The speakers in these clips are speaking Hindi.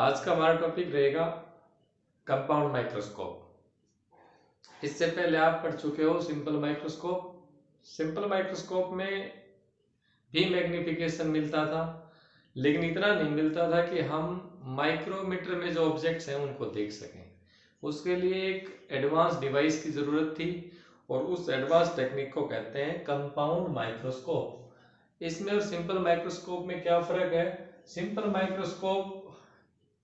आज का हमारा टॉपिक रहेगा कंपाउंड माइक्रोस्कोप। इससे पहले आप पढ़ चुके हो सिंपल माइक्रोस्कोप। सिंपल माइक्रोस्कोप में भी मैग्निफिकेशन मिलता था, लेकिन इतना नहीं मिलता था कि हम माइक्रोमीटर में जो ऑब्जेक्ट्स हैं उनको देख सकें। उसके लिए एक एडवांस डिवाइस की ज़रूरत थी और उस एडवांस टेक्निक को कहते हैं कंपाउंड माइक्रोस्कोप। इसमें और सिंपल माइक्रोस्कोप में क्या फ़र्क है? सिंपल माइक्रोस्कोप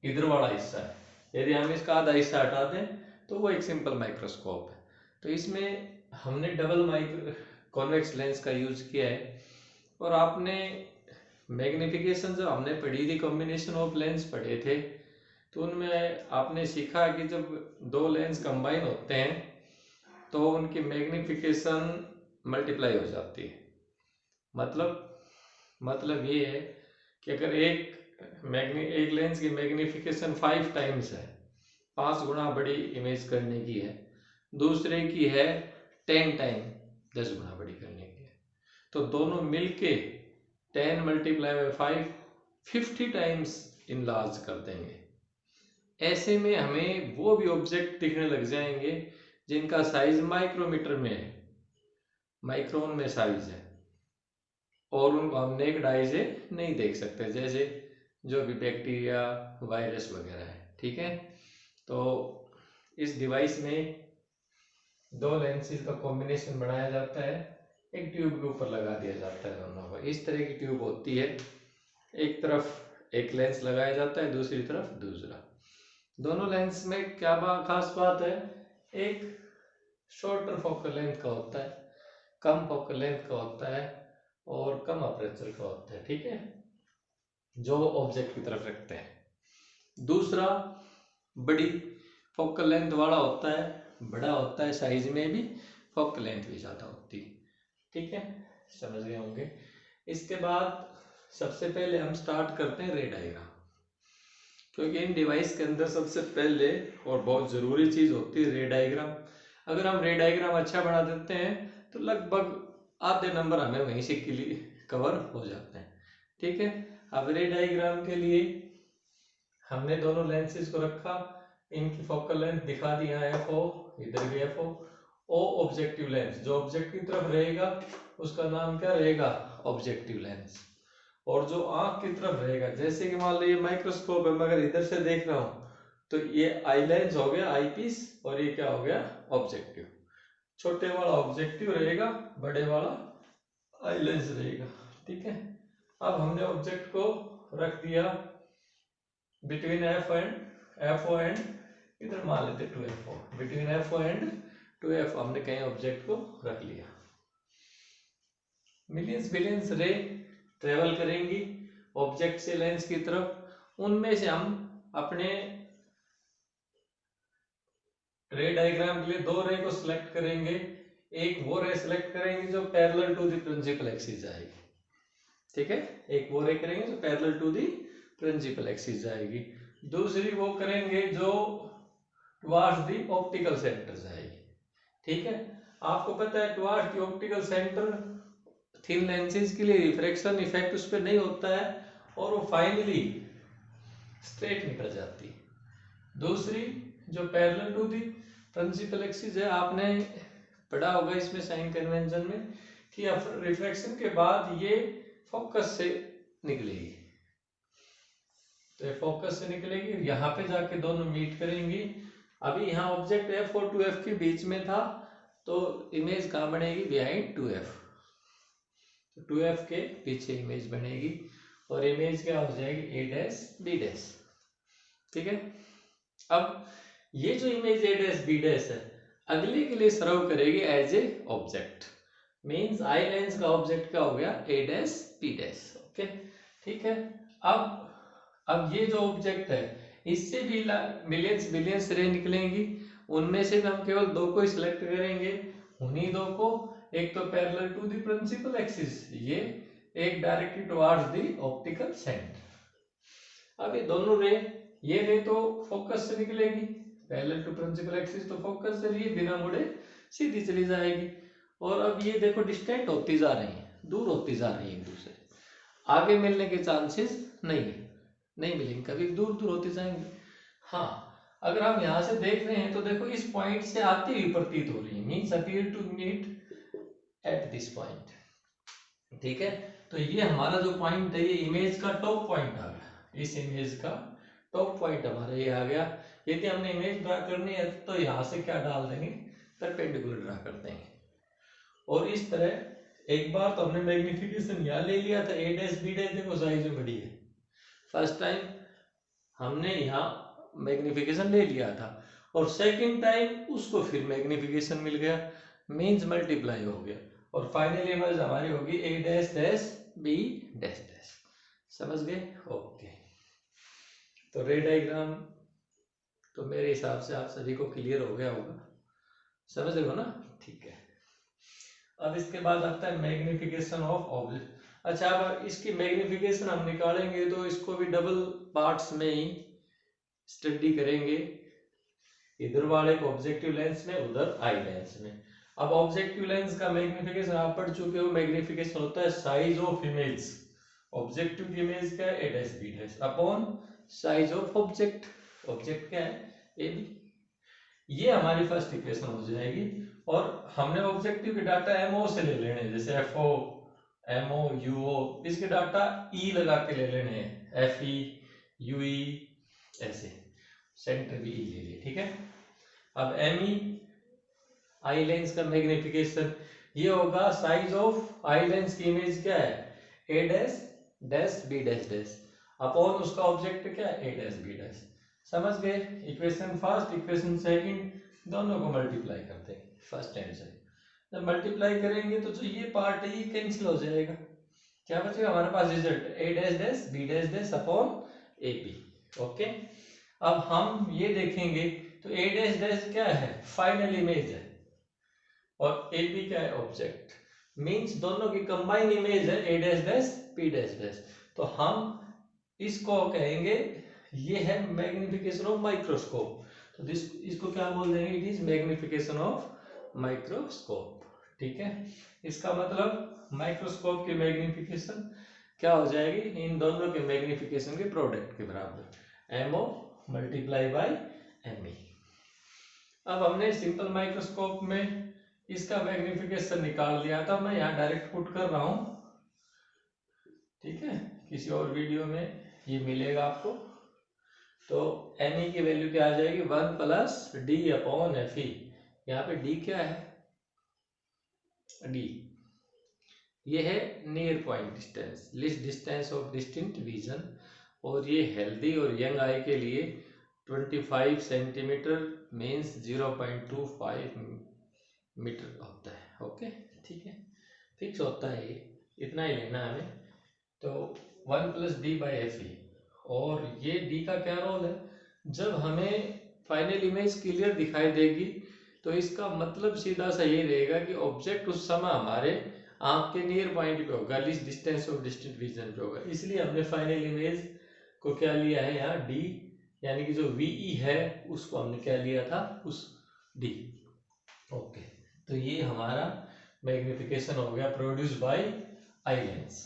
इधर वाला हिस्सा है, यदि हम इसका आधा हिस्सा हटा दें तो वो एक सिंपल माइक्रोस्कोप है। तो इसमें हमने डबल माइक्रो कॉन्वेक्स लेंस का यूज किया है। और आपने मैग्निफिकेशन जब हमने पढ़ी थी, कॉम्बिनेशन ऑफ लेंस पढ़े थे, तो उनमें आपने सीखा कि जब दो लेंस कंबाइन होते हैं तो उनकी मैग्निफिकेशन मल्टीप्लाई हो जाती है। मतलब ये है कि अगर एक लेंस की मैग्निफिकेशन 5 टाइम्स है, 5 गुना बड़ी इमेज करने की है, दूसरे की है 10 टाइम, 10 गुना बड़ी करने की है, तो दोनों मिलके 10 मल्टीप्लाई बाय 5 50 टाइम्स इनलार्ज कर देंगे। ऐसे में हमें वो भी ऑब्जेक्ट दिखने लग जाएंगे जिनका साइज माइक्रोमीटर में है, माइक्रोन में साइज है, और उनको हम नेक्ड आई से नहीं देख सकते, जैसे जो भी बैक्टीरिया, वायरस वगैरह है। ठीक है, तो इस डिवाइस में दो लेंसेज का कॉम्बिनेशन बनाया जाता है, एक ट्यूब के ऊपर लगा दिया जाता है दोनों को। इस तरह की ट्यूब होती है, एक तरफ एक लेंस लगाया जाता है, दूसरी तरफ दूसरा। दोनों लेंस में क्या खास बात है? एक शॉर्टर फोकल लेंथ का होता है, कम फोकल लेंथ का होता है और कम अपर्चर का होता है। ठीक है, जो ऑब्जेक्ट की तरफ रखते हैं। दूसरा बड़ी फोकल लेंथ वाला होता है, बड़ा होता है साइज में भी, फोकल लेंथ भी ज़्यादा होती है। ठीक है, समझ गए होंगे। इसके बाद सबसे पहले हम स्टार्ट करते हैं रे डायग्राम, क्योंकि इन डिवाइस के अंदर सबसे पहले और बहुत ज़रूरी चीज़ होती है रे डायग्राम। अगर हम रे डायग्राम अच्छा बना देते हैं तो लगभग आधे नंबर हमें वहीं से कवर हो जाते हैं। ठीक है, अब रे डायग्राम के लिए हमने दोनों लेंसेज को रखा, इनकी फोकल लेंथ दिखा दी, यहाँ एफ ओ, इधर भी एफ ओ ऑब्जेक्टिव लेंस, जो ऑब्जेक्ट की तरफ रहेगा उसका नाम क्या रहेगा? Objective lens. और जो आंख की तरफ रहेगा, जैसे कि मान लो ये माइक्रोस्कोप है, मगर इधर से देख रहा हूं तो ये आई लेंस हो गया, आई पीस, और ये क्या हो गया? ऑब्जेक्टिव। छोटे वाला ऑब्जेक्टिव रहेगा, बड़े वाला आई लेंस रहेगा। ठीक है, अब हमने ऑब्जेक्ट को रख दिया बिटवीन एफ ओ एंड इधर मान लेते 2F4, between F O and 2F हमने कहीं ऑब्जेक्ट को रख लिया। मिलियंस बिलियंस रे ट्रेवल करेंगी ऑब्जेक्ट से लेंस की तरफ। उनमें से हम अपने रे डायग्राम के लिए दो रे को सिलेक्ट करेंगे। एक वो रे सिलेक्ट करेंगे जो parallel to the principal axis जाएगी। ठीक है, एक वो रे करेंगे जो parallel to the principal axis जाएगी, दूसरी वो करेंगे जो टुवार्ड्स द ऑप्टिकल सेंटर जाएगी। ठीक है, आपको पता है towards the optical centre thin lenses के लिए रिफ्रैक्शन इफेक्ट उस पर नहीं होता है और वो फाइनली स्ट्रेट निकल जाती है। दूसरी जो parallel to the principal axis है, आपने पढ़ा होगा इसमें साइन कन्वेंशन में कि रिफ्रैक्शन के बाद ये फोकस से निकलेगी, तो ये फोकस से निकलेगी, यहाँ पे जाके दोनों मीट करेंगी। अभी यहाँ ऑब्जेक्ट एफ और 2F के बीच में था, तो इमेज कहाँ बनेगी? बिहाइंड 2F, तो 2F के पीछे इमेज बनेगी और इमेज क्या हो जाएगी? A dash B dash. ठीक है, अब ये जो image A dash B dash है अगले के लिए सर्व करेगी as a object, means eye lens का ऑब्जेक्ट क्या हो गया? A dash B dash. Okay, ठीक है, अब ये जो ऑब्जेक्ट है इससे भी मिलियंस बिलियंस रे निकलेंगी, उनमें से भी हम केवल दो को सिलेक्ट करेंगे, उन्हीं दो को, एक तो parallel to the principal axis, ये एक directly towards the optical centre. अब ये दोनों रे, ये रे तो फोकस से निकलेगी, पैरेलल टू प्रिंसिपल एक्सिस, तो फोकस से लिए बिना मुड़े सीधी चली जाएगी। और अब ये देखो डिस्टेंट होती जा रही है, दूर होती जा रही है एक दूसरे, आगे मिलने के चांसेस नहीं है, नहीं मिलेंगे, कभी दूर दूर होते जाएंगे। हाँ, अगर हम यहाँ से देख रहे हैं तो देखो इस पॉइंट से आती हुई प्रतीत हो रही है, means appear to meet at this point. ठीक है, तो ये हमारा जो पॉइंट है ये इमेज का टॉप पॉइंट आ गया, इस इमेज का टॉप पॉइंट हमारा ये आ गया। यदि हमने इमेज ड्रा करनी है तो यहाँ से क्या डाल देंगे, परपेंडिकुलर ड्रा कर देंगे। और इस तरह एक बार तो हमने मैग्निफिकेशन यहाँ ले लिया था, ए डैश बी डैश देखो साइज में बड़ी है। फर्स्ट टाइम हमने यहाँ मैग्निफिकेशन ले लिया था और सेकंड टाइम उसको फिर मैग्निफिकेशन मिल गया, मींस मल्टीप्लाई हो गया, और फाइनल इमेज हमारी होगी A dash dash B dash dash. समझ गए? ओके, तो रे डायग्राम तो मेरे हिसाब से आप सभी को क्लियर हो गया होगा, समझ रहे हो ना? ठीक है, अब इसके बाद आता है मैग्निफिकेशन ऑफ ऑब्जेक्ट। अच्छा, अब इसकी मैग्निफिकेशन हम निकालेंगे तो इसको भी डबल पार्ट्स में ही स्टडी करेंगे, इधर वाले को ऑब्जेक्टिव लेंस में, उधर आई लेंस में। अब ऑब्जेक्टिव लेंस का मैग्निफिकेशन आप पढ़ चुके हो, मैग्निफिकेशन होता है साइज ऑफ इमेज। ऑब्जेक्टिव की इमेज क्या है, A dash B dash upon size of object. Object क्या है, ए बी। ये हमारी फर्स्ट इक्वेशन हो जाएगी। और हमने ऑब्जेक्टिव के डाटा एमओ से ले लेने, जैसे एफओ, एमओ, यूओ, इसके डाटा ई लगा के ले लेने हैं, एफ ई, यूई, ऐसे सेंटर भी ई ले लिए। ठीक है, अब एम ई आई लेंस का मैग्निफिकेशन ये होगा साइज ऑफ आई लेंस की इमेज क्या है, A dash dash B dash dash upon उसका ऑब्जेक्ट क्या है, ए डैश बी डैश। समझ गए? इक्वेशन फर्स्ट इक्वेशन सेकंड दोनों को मल्टीप्लाई करते हैं फर्स्ट एंड सेकंड। जब मल्टीप्लाई करेंगे तो जो ये पार्ट है ये कैंसिल हो जाएगा, क्या बचेगा हमारे पास result, A dash dash B dash dash upon A B. Okay, अब हम ये देखेंगे तो ए डैश डैश क्या है, फाइनल इमेज है, और ए बी क्या है, ऑब्जेक्ट। मींस दोनों की कंबाइन इमेज है A dash dash B dash dash. तो हम इसको कहेंगे ये है मैग्निफिकेशन ऑफ माइक्रोस्कोप। तो इसको क्या बोल देंगे, it is magnification of microscope. ठीक है, इसका मतलब माइक्रोस्कोप की मैग्निफिकेशन क्या हो जाएगी, इन दोनों के मैग्निफिकेशन के प्रोडक्ट के बराबर, एमओ मल्टीप्लाई बाय एमई। अब हमने सिंपल माइक्रोस्कोप में इसका मैग्निफिकेशन निकाल लिया था, मैं यहाँ डायरेक्ट पुट कर रहा हूं। ठीक है, किसी और वीडियो में ये मिलेगा आपको। तो एम ई की वैल्यू क्या आ जाएगी, 1 plus D upon F E. यहाँ पे डी क्या है, डी ये है near point distance, list distance of distinct vision, और ये हेल्दी और यंग आई के लिए 25 सेंटीमीटर मीन्स 0.25 मीटर होता है। ओके, ठीक है, फिक्स होता है ये, इतना ही लेना हमें। तो 1 प्लस डी बाई एफ ई, और ये डी का क्या रोल है, जब हमें फाइनल इमेज क्लियर दिखाई देगी तो इसका मतलब सीधा सा ये रहेगा कि ऑब्जेक्ट उस समय हमारे आंख के नियर पॉइंट पे होगा, list distance of distant vision पे होगा। इसलिए हमने फाइनल इमेज को क्या लिया है यहाँ, डी, यानी कि जो वीई है उसको हमने क्या लिया था, उस डी। ओके, तो ये हमारा मैग्निफिकेशन हो गया प्रोड्यूस बाय आई लेंस।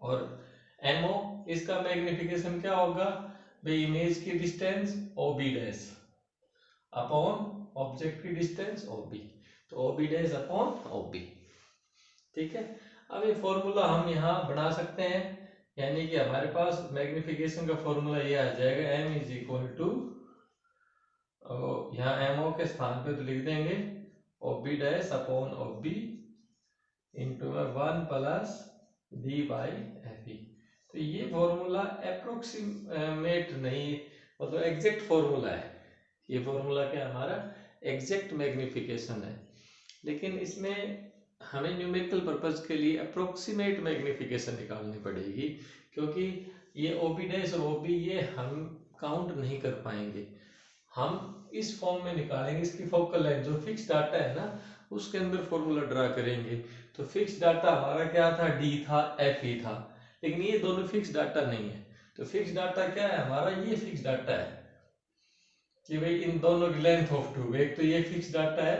और एमओ इसका मैग्निफिकेशन क्या होगा भाई, इमेज की distance O B dash upon object की डिस्टेंस ओ बी, तो O B dash upon O B. ठीक है, अब ये फॉर्मूला हम यहाँ बना सकते हैं, यानी कि हमारे पास मैग्निफिकेशन का फॉर्मूला ये आ जाएगा, एम इज इक्वल टू, यहाँ एमओ के स्थान पे तो लिख देंगे O B dash upon O B into में 1 plus D by F E. तो ये फॉर्मूला अप्रोक्सीमेट नहीं, मतलब एग्जैक्ट फॉर्मूला है। ये फॉर्मूला क्या हमारा एग्जैक्ट मैग्निफिकेशन है, लेकिन इसमें हमें न्यूमेरिकल पर्पस के लिए अप्रोक्सीमेट मैग्निफिकेशन निकालनी पड़ेगी, क्योंकि ये ओ बी डैश और ओ बी ये हम काउंट नहीं कर पाएंगे। हम इस फॉर्म में निकालेंगे, इसकी फोकल लेंथ जो फिक्स डाटा है ना उसके अंदर फॉर्मूला ड्रा करेंगे। तो फिक्स डाटा हमारा क्या था, डी था, एफ ई था, लेकिन ये दोनों फिक्स डाटा नहीं है। तो फिक्स डाटा क्या है हमारा, ये फिक्स डाटा है कि भाई इन दोनों की लेंथ ऑफ ट्यूब, एक तो ये फिक्स डाटा है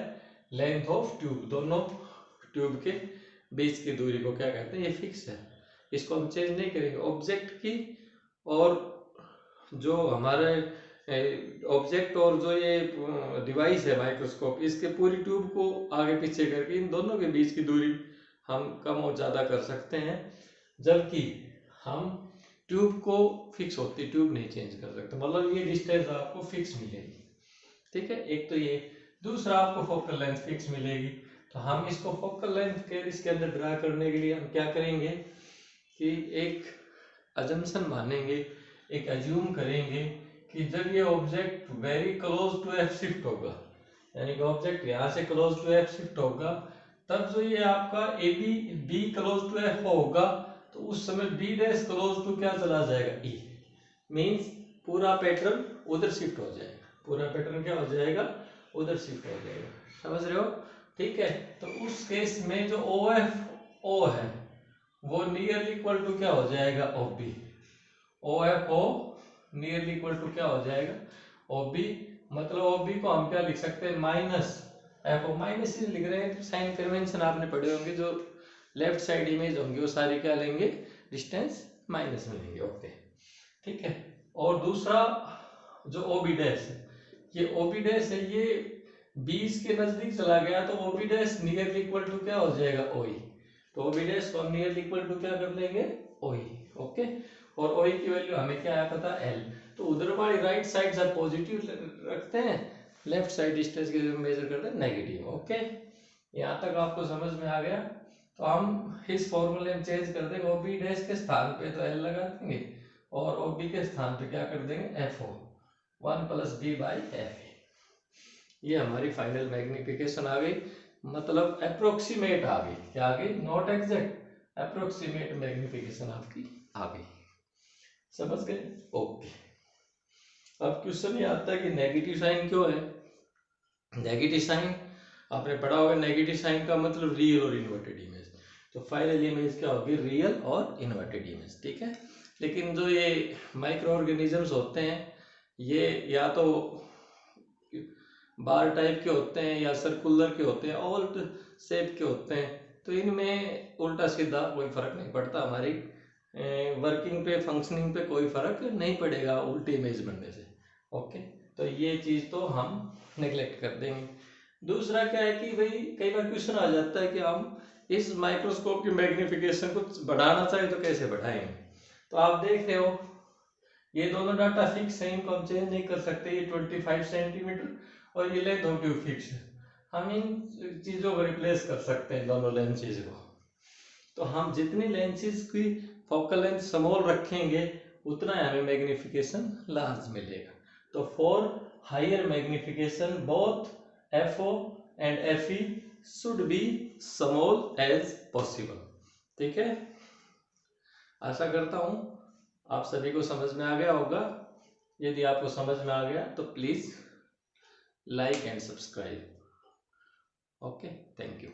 लेंथ ऑफ ट्यूब, दोनों ट्यूब के बीच की दूरी को क्या कहते हैं, ये फिक्स है, इसको हम चेंज नहीं करेंगे। ऑब्जेक्ट की और जो हमारे ऑब्जेक्ट और जो ये डिवाइस है माइक्रोस्कोप, इसके पूरी ट्यूब को आगे पीछे करके इन दोनों के बीच की दूरी हम कम और ज़्यादा कर सकते हैं, जबकि हम ट्यूब को फिक्स होती ट्यूब नहीं चेंज कर सकते। मतलब ये डिस्टेंस आपको फिक्स मिलेगी, ठीक है। एक तो ये, दूसरा आपको फोकल लेंथ फिक्स मिलेगी। तो हम इसको फोकल लेंथ के इसके अंदर ड्रा करने के लिए हम क्या करेंगे कि एक अजम्पशन मानेंगे, एक अज्यूम करेंगे कि जब ये object very close to F shift होगा, यानी कि ऑब्जेक्ट यहाँ से क्लोज टू एफ शिफ्ट होगा, तब जो ये आपका A B B close to F होगा, तो उस समय बी डैश क्लोज टू क्या चला जाएगा, ई। मीन्स पूरा पैटर्न उधर शिफ्ट हो जाएगा, पूरा पैटर्न क्या हो जाएगा, उधर शिफ्ट हो जाएगा। समझ रहे हो, ठीक है। तो उस केस में जो ओ एफ ओ है वो नियरली इक्वल टू क्या हो जाएगा, O B. O F O nearly equal to क्या हो जाएगा, ओ बी। मतलब ओ बी को हम क्या लिख सकते हैं, माइनस एफ ओ। माइनस ही लिख रहे हैं तो साइन कन्वेंशन आपने पढ़े होंगे, जो लेफ्ट साइड इमेज होंगे वो सारी क्या लेंगे, डिस्टेंस माइनस में लेंगे। ओके, ठीक है। और दूसरा जो ओ बी डैश है, ये ओ बी डैश है, ये 20 के नजदीक चला गया तो O B dash nearly equal to क्या हो जाएगा, ओ ई। तो ओ बी डैश को हम नियरली इक्वल टू क्या कर लेंगे, ओ ई। ओके, और ओ ई की वैल्यू हमें क्या है पता, एल। तो उधर वाली राइट साइड से पॉजिटिव रखते हैं, लेफ्ट साइड डिस्टेंस के मेजर करते हैं नेगेटिव। ओके, यहाँ तक आपको समझ में आ गया। तो हम इस फॉर्मूले में चेंज कर देंगे, ओ बी डैश के स्थान पे तो एल लगा देंगे और ओ बी के स्थान पे क्या कर देंगे, F O, 1 plus B by F. ये हमारी फाइनल मैग्निफिकेशन आ गई, मतलब अप्रोक्सीमेट आ गई, क्या आ गई, नॉट एग्जैक्ट, अप्रोक्सीमेट मैग्निफिकेशन आपकी आ गई। समझ गए, ओके। अब क्वेश्चन ये आता है कि नेगेटिव साइन क्यों है। नेगेटिव साइन आपने पढ़ा होगा, नेगेटिव साइन का मतलब रियल और इन्वर्टेड इमेज। तो फाइनल इमेज क्या होगी, रियल और इन्वर्टेड इमेज, ठीक है। लेकिन जो ये माइक्रो ऑर्गेनिजम्स होते हैं, ये या तो बार टाइप के होते हैं या सर्कुलर के होते हैं, ओवल शेप के होते हैं, तो इनमें उल्टा सीधा कोई फर्क नहीं पड़ता, हमारी वर्किंग पे, फंक्शनिंग पे कोई फर्क नहीं पड़ेगा उल्टी इमेज बनने से। ओके, तो ये चीज तो हम नेग्लेक्ट कर देंगे। दूसरा क्या है कि भाई कई बार क्वेश्चन आ जाता है कि हम इस माइक्रोस्कोप की मैग्निफिकेशन को बढ़ाना चाहे तो कैसे बढ़ाएंगे। तो आप देख रहे हो ये दोनों डाटा फिक्स है, इनको हम चेंज नहीं कर सकते। ये 25 सेंटीमीटर और ये लेंथ ऑफ ट्यूब फिक्स है, हम इन चीजों को रिप्लेस कर सकते हैं, दोनों लेंसेज को। तो हम जितनी लेंसेज की फोकल लेंथ स्मॉल रखेंगे उतना हमें मैग्निफिकेशन लार्ज मिलेगा। तो for higher magnification both FO and FE should be small as possible, ठीक है। आशा करता हूं आप सभी को समझ में आ गया होगा। यदि आपको समझ में आ गया तो please like and subscribe. Okay, thank you.